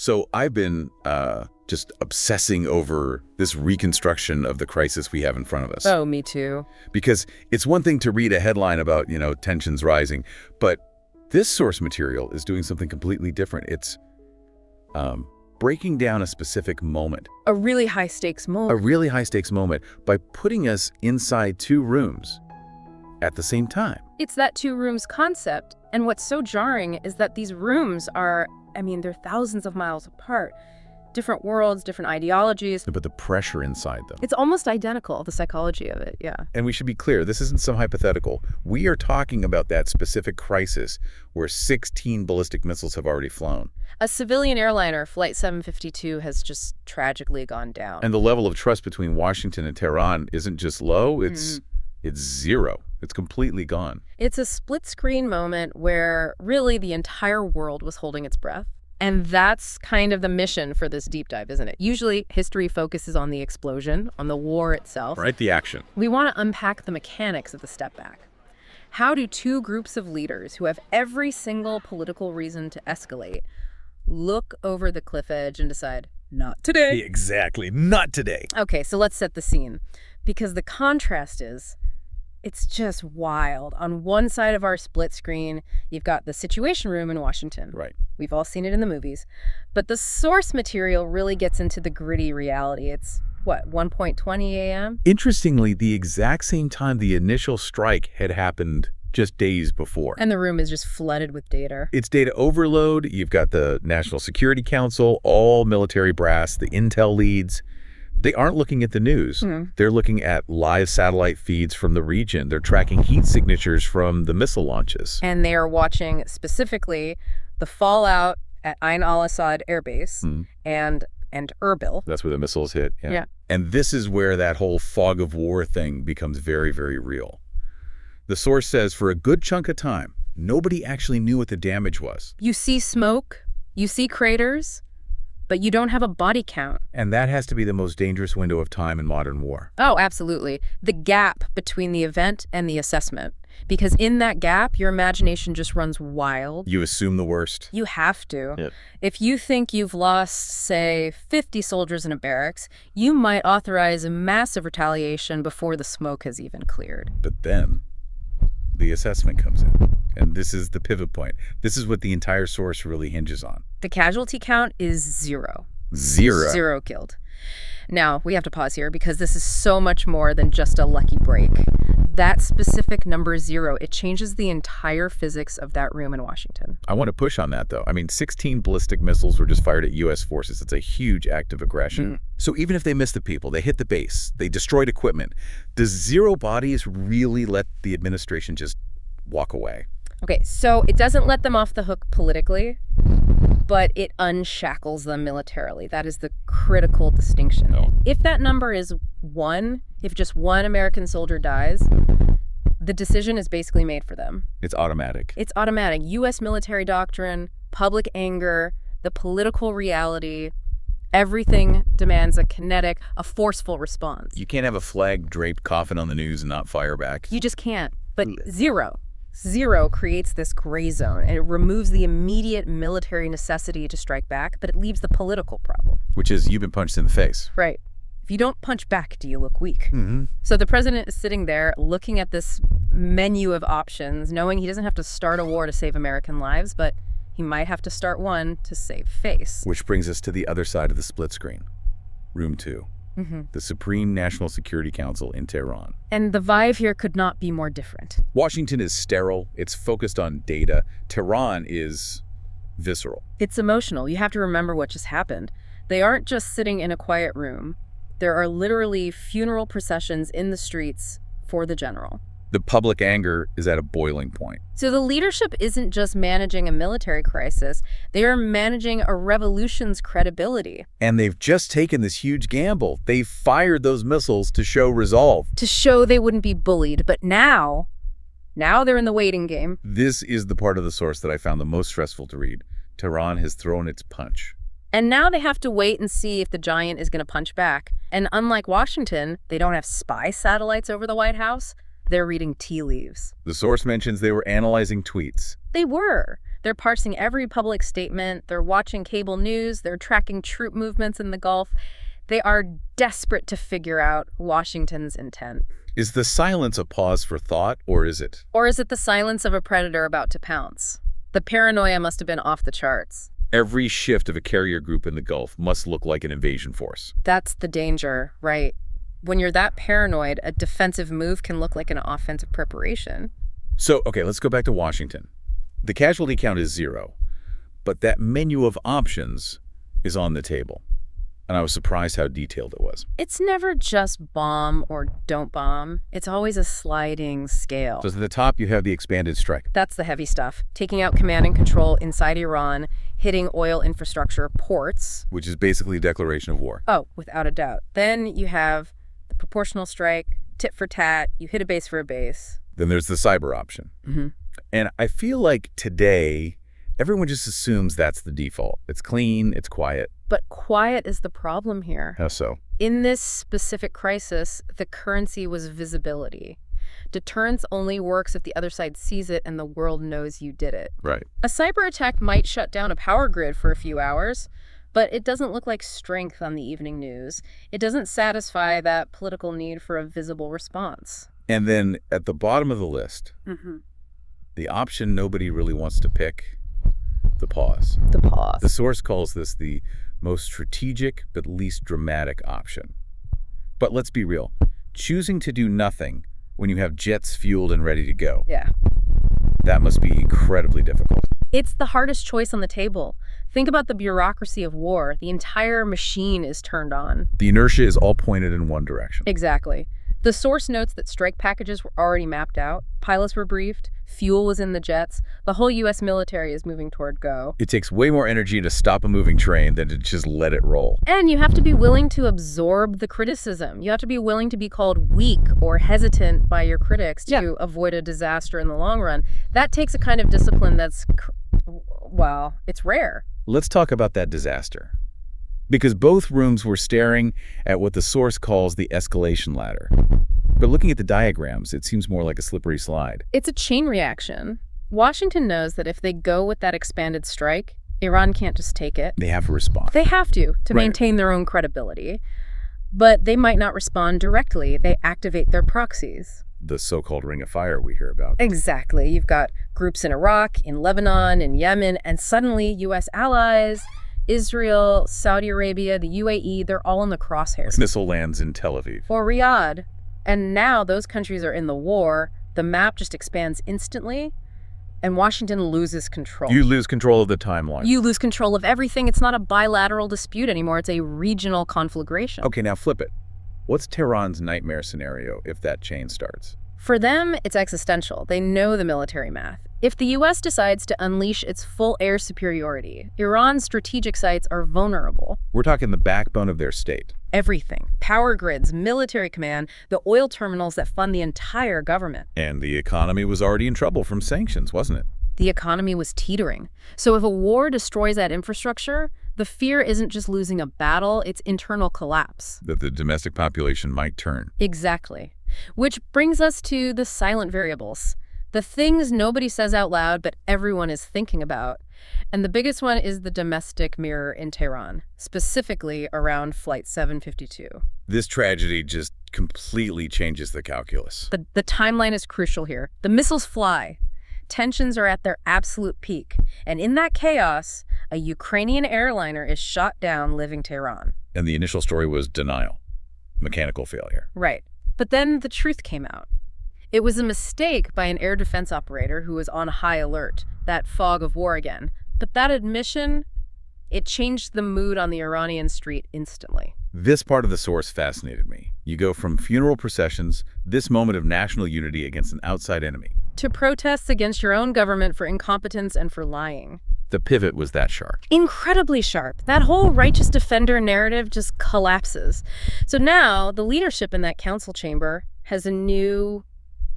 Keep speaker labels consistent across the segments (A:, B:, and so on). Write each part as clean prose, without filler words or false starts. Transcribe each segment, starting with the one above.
A: So I've been just obsessing over this reconstruction of the crisis we have in front of us.
B: Oh, me too.
A: Because it's one thing to read a headline about, tensions rising, but this source material is doing something completely different. It's breaking down a specific moment.
B: A really high-stakes moment.
A: A really high-stakes moment by putting us inside two rooms at the same time.
B: It's that two rooms concept. And what's so jarring is that these rooms are, they're thousands of miles apart. Different worlds, different ideologies.
A: But the pressure inside them.
B: It's almost identical, the psychology of it, yeah.
A: And we should be clear, this isn't some hypothetical. We are talking about that specific crisis where 16 ballistic missiles have already flown.
B: A civilian airliner, Flight 752, has just tragically gone down.
A: And the level of trust between Washington and Tehran isn't just low, it's zero. It's completely gone.
B: It's a split-screen moment where really the entire world was holding its breath. And that's kind of the mission for this deep dive, isn't it? Usually, history focuses on the explosion, on the war itself.
A: Right, the action.
B: We want to unpack the mechanics of the step back. How do two groups of leaders who have every single political reason to escalate look over the cliff edge and decide, not today?
A: Exactly, not today.
B: Okay, so let's set the scene. Because the contrast is, it's just wild. On one side of our split screen, you've got the Situation Room in Washington.
A: Right.
B: We've all seen it in the movies. But the source material really gets into the gritty reality. It's, 1:20 a.m.?
A: Interestingly, the exact same time the initial strike had happened just days before.
B: And the room is just flooded with data.
A: It's data overload. You've got the National Security Council, all military brass, the intel leads. They aren't looking at the news. They're looking at live satellite feeds from the region. They're tracking heat signatures from the missile launches.
B: And they are watching specifically the fallout at Ain al-Assad Air Base and Erbil.
A: That's where the missiles hit.
B: Yeah.
A: And this is where that whole fog of war thing becomes very, very real. The source says for a good chunk of time, nobody actually knew what the damage was.
B: You see smoke, you see craters, but you don't have a body count.
A: And that has to be the most dangerous window of time in modern war.
B: Oh, absolutely. The gap between the event and the assessment. Because in that gap, your imagination just runs wild.
A: You assume the worst.
B: You have to.
A: Yep.
B: If you think you've lost, say, 50 soldiers in a barracks, you might authorize a massive retaliation before the smoke has even cleared.
A: But then the assessment comes in. And this is the pivot point. This is what the entire source really hinges on.
B: The casualty count is 0.
A: Zero.
B: 0 killed. Now, we have to pause here because this is so much more than just a lucky break. That specific number 0, it changes the entire physics of that room in Washington.
A: I want to push on that, though. 16 ballistic missiles were just fired at U.S. forces. It's a huge act of aggression. So even if they miss the people, they hit the base, they destroyed equipment, does 0 bodies really let the administration just walk away?
B: Okay, so it doesn't let them off the hook politically, but it unshackles them militarily. That is the critical distinction.
A: No.
B: If that number is 1, if just 1 American soldier dies, the decision is basically made for them.
A: It's automatic.
B: It's automatic. U.S. military doctrine, public anger, the political reality, everything demands a kinetic, a forceful response.
A: You can't have a flag-draped coffin on the news and not fire back.
B: You just can't. But 0 creates this gray zone, and it removes the immediate military necessity to strike back, but it leaves the political problem.
A: Which is, you've been punched in the face.
B: Right. If you don't punch back, do you look weak? So the president is sitting there looking at this menu of options, knowing he doesn't have to start a war to save American lives, but he might have to start one to save face.
A: Which brings us to the other side of the split screen. Room 2. The Supreme National Security Council in Tehran.
B: And the vibe here could not be more different.
A: Washington is sterile. It's focused on data. Tehran is visceral.
B: It's emotional. You have to remember what just happened. They aren't just sitting in a quiet room. There are literally funeral processions in the streets for the general.
A: The public anger is at a boiling point.
B: So the leadership isn't just managing a military crisis, they are managing a revolution's credibility.
A: And they've just taken this huge gamble. They've fired those missiles to show resolve.
B: To show they wouldn't be bullied. But now they're in the waiting game.
A: This is the part of the source that I found the most stressful to read. Tehran has thrown its punch.
B: And now they have to wait and see if the giant is going to punch back. And unlike Washington, they don't have spy satellites over the White House. They're reading tea leaves.
A: The source mentions they were analyzing tweets.
B: They were. They're parsing every public statement. They're watching cable news. They're tracking troop movements in the Gulf. They are desperate to figure out Washington's intent.
A: Is the silence a pause for thought, or is it?
B: Or is it the silence of a predator about to pounce? The paranoia must have been off the charts.
A: Every shift of a carrier group in the Gulf must look like an invasion force.
B: That's the danger, right? When you're that paranoid, a defensive move can look like an offensive preparation.
A: So, okay, let's go back to Washington. The casualty count is 0, but that menu of options is on the table. And I was surprised how detailed it was.
B: It's never just bomb or don't bomb. It's always a sliding scale.
A: So at the top, you have the expanded strike.
B: That's the heavy stuff. Taking out command and control inside Iran, hitting oil infrastructure, ports.
A: Which is basically a declaration of war.
B: Oh, without a doubt. Then you have the proportional strike, tit for tat, you hit a base for a base.
A: Then there's the cyber option. And I feel like today, everyone just assumes that's the default. It's clean, it's quiet.
B: But quiet is the problem here.
A: How so?
B: In this specific crisis, the currency was visibility. Deterrence only works if the other side sees it and the world knows you did it.
A: Right.
B: A cyber attack might shut down a power grid for a few hours, but it doesn't look like strength on the evening news. It doesn't satisfy that political need for a visible response.
A: And then at the bottom of the list, the option nobody really wants to pick, the pause.
B: The pause.
A: The source calls this the most strategic but least dramatic option. But let's be real. Choosing to do nothing when you have jets fueled and ready to go.
B: Yeah.
A: That must be incredibly difficult.
B: It's the hardest choice on the table. Think about the bureaucracy of war. The entire machine is turned on.
A: The inertia is all pointed in one direction.
B: Exactly. The source notes that strike packages were already mapped out. Pilots were briefed. Fuel was in the jets. The whole U.S. military is moving toward go.
A: It takes way more energy to stop a moving train than to just let it roll.
B: And you have to be willing to absorb the criticism. You have to be willing to be called weak or hesitant by your critics to avoid a disaster in the long run. That takes a kind of discipline that's, well, it's rare.
A: Let's talk about that disaster. Because both rooms were staring at what the source calls the escalation ladder. But looking at the diagrams, it seems more like a slippery slide.
B: It's a chain reaction. Washington knows that if they go with that expanded strike, Iran can't just take it.
A: They have to respond.
B: They have to maintain their own credibility. But they might not respond directly. They activate their proxies.
A: The so-called ring of fire we hear about.
B: Exactly. You've got groups in Iraq, in Lebanon, in Yemen, and suddenly U.S. allies, Israel, Saudi Arabia, the UAE, they're all in the crosshairs.
A: Missile lands in Tel Aviv.
B: Or Riyadh. And now those countries are in the war. The map just expands instantly, and Washington loses control.
A: You lose control of the timeline.
B: You lose control of everything. It's not a bilateral dispute anymore. It's a regional conflagration.
A: Okay, now flip it. What's Tehran's nightmare scenario if that chain starts?
B: For them, it's existential. They know the military math. If the U.S. decides to unleash its full air superiority, Iran's strategic sites are vulnerable.
A: We're talking the backbone of their state.
B: Everything. Power grids, military command, the oil terminals that fund the entire government.
A: And the economy was already in trouble from sanctions, wasn't it?
B: The economy was teetering. So if a war destroys that infrastructure, the fear isn't just losing a battle, it's internal collapse.
A: That the domestic population might turn.
B: Exactly. Which brings us to the silent variables. The things nobody says out loud, but everyone is thinking about. And the biggest one is the domestic mirror in Tehran, specifically around Flight 752.
A: This tragedy just completely changes the calculus.
B: The timeline is crucial here. The missiles fly. Tensions are at their absolute peak. And in that chaos, a Ukrainian airliner is shot down leaving Tehran.
A: And the initial story was denial, mechanical failure.
B: Right. But then the truth came out. It was a mistake by an air defense operator who was on high alert, that fog of war again. But that admission, it changed the mood on the Iranian street instantly.
A: This part of the source fascinated me. You go from funeral processions, this moment of national unity against an outside enemy,
B: to protests against your own government for incompetence and for lying.
A: The pivot was that sharp.
B: Incredibly sharp. That whole righteous defender narrative just collapses. So now the leadership in that council chamber has a new,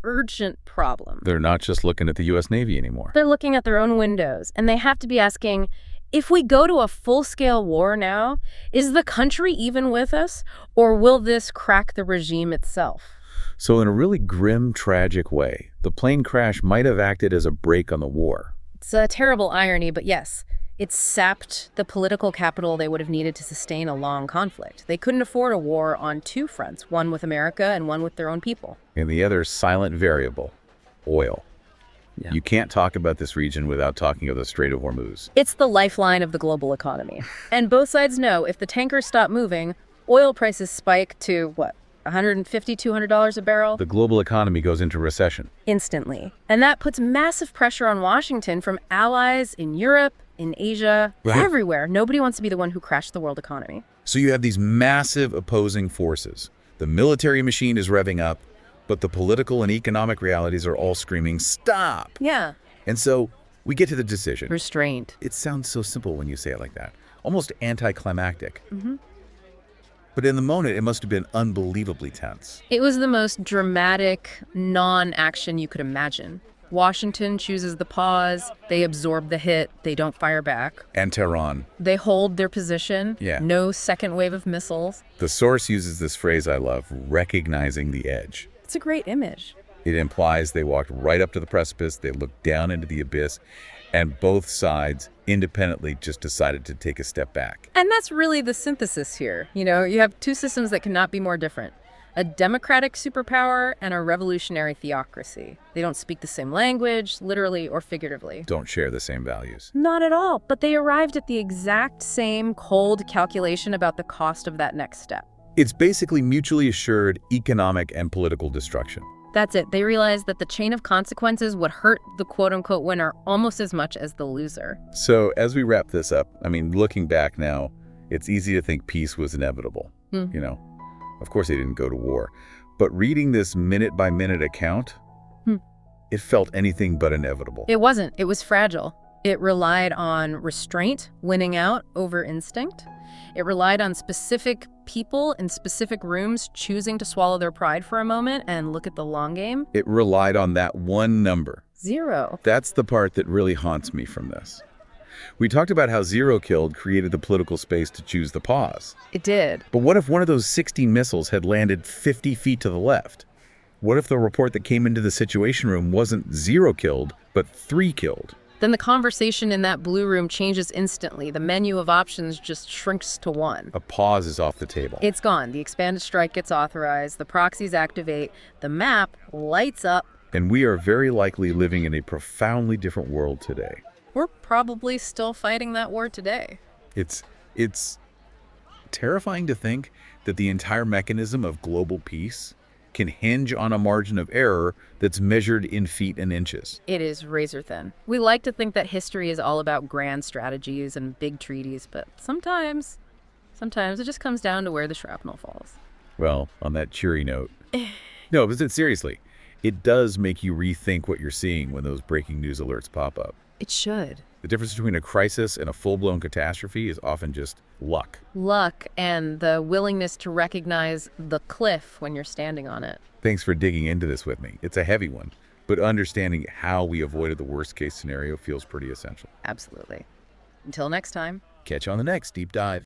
B: urgent problem.
A: They're not just looking at the U.S. Navy anymore.
B: They're looking at their own windows, and they have to be asking, if we go to a full-scale war now, is the country even with us, or will this crack the regime itself?
A: So in a really grim, tragic way, the plane crash might have acted as a brake on the war.
B: It's a terrible irony, but yes, it sapped the political capital they would have needed to sustain a long conflict. They couldn't afford a war on two fronts, one with America and one with their own people.
A: And the other silent variable, oil.
C: Yeah.
A: You can't talk about this region without talking of the Strait of Hormuz.
B: It's the lifeline of the global economy. And both sides know if the tankers stop moving, oil prices spike to, what, $150, $200 a barrel?
A: The global economy goes into recession.
B: Instantly. And that puts massive pressure on Washington from allies in Europe, in Asia, everywhere. Nobody wants to be the one who crashed the world economy.
A: So you have these massive opposing forces. The military machine is revving up, but the political and economic realities are all screaming, stop!
B: Yeah.
A: And so we get to the decision.
B: Restraint.
A: It sounds so simple when you say it like that. Almost anticlimactic. But in the moment, it must have been unbelievably tense.
B: It was the most dramatic non-action you could imagine. Washington chooses the pause, they absorb the hit, they don't fire back.
A: And Tehran.
B: They hold their position,
A: Yeah.
B: no second wave of missiles.
A: The source uses this phrase I love, recognizing the edge.
B: It's a great image.
A: It implies they walked right up to the precipice, they looked down into the abyss, and both sides independently just decided to take a step back.
B: And that's really the synthesis here. You know, you have two systems that cannot be more different. A democratic superpower and a revolutionary theocracy. They don't speak the same language, literally or figuratively.
A: Don't share the same values.
B: Not at all, but they arrived at the exact same cold calculation about the cost of that next step.
A: It's basically mutually assured economic and political destruction.
B: That's it. They realized that the chain of consequences would hurt the quote-unquote winner almost as much as the loser.
A: So as we wrap this up, I mean, looking back now, it's easy to think peace was inevitable. You know, of course they didn't go to war. But reading this minute-by-minute account, it felt anything but inevitable.
B: It wasn't. It was fragile. It relied on restraint, winning out over instinct. It relied on specific people in specific rooms choosing to swallow their pride for a moment and look at the long game.
A: It relied on that one number.
B: 0.
A: That's the part that really haunts me from this. We talked about how zero killed created the political space to choose the pause.
B: It did.
A: But what if one of those 60 missiles had landed 50 feet to the left? What if the report that came into the Situation Room wasn't 0 killed, but 3 killed?
B: Then the conversation in that blue room changes instantly. The menu of options just shrinks to 1.
A: A pause is off the table.
B: It's gone. The expanded strike gets authorized. The proxies activate. The map lights up.
A: And we are very likely living in a profoundly different world today.
B: We're probably still fighting that war today.
A: It's terrifying to think that the entire mechanism of global peace can hinge on a margin of error that's measured in feet and inches.
B: It is razor thin. We like to think that history is all about grand strategies and big treaties, but sometimes it just comes down to where the shrapnel falls.
A: Well, on that cheery note. No, but seriously, it does make you rethink what you're seeing when those breaking news alerts pop up.
B: It should.
A: The difference between a crisis and a full-blown catastrophe is often just luck.
B: Luck and the willingness to recognize the cliff when you're standing on it.
A: Thanks for digging into this with me. It's a heavy one, but understanding how we avoided the worst-case scenario feels pretty essential.
B: Absolutely. Until next time.
A: Catch you on the next Deep Dive.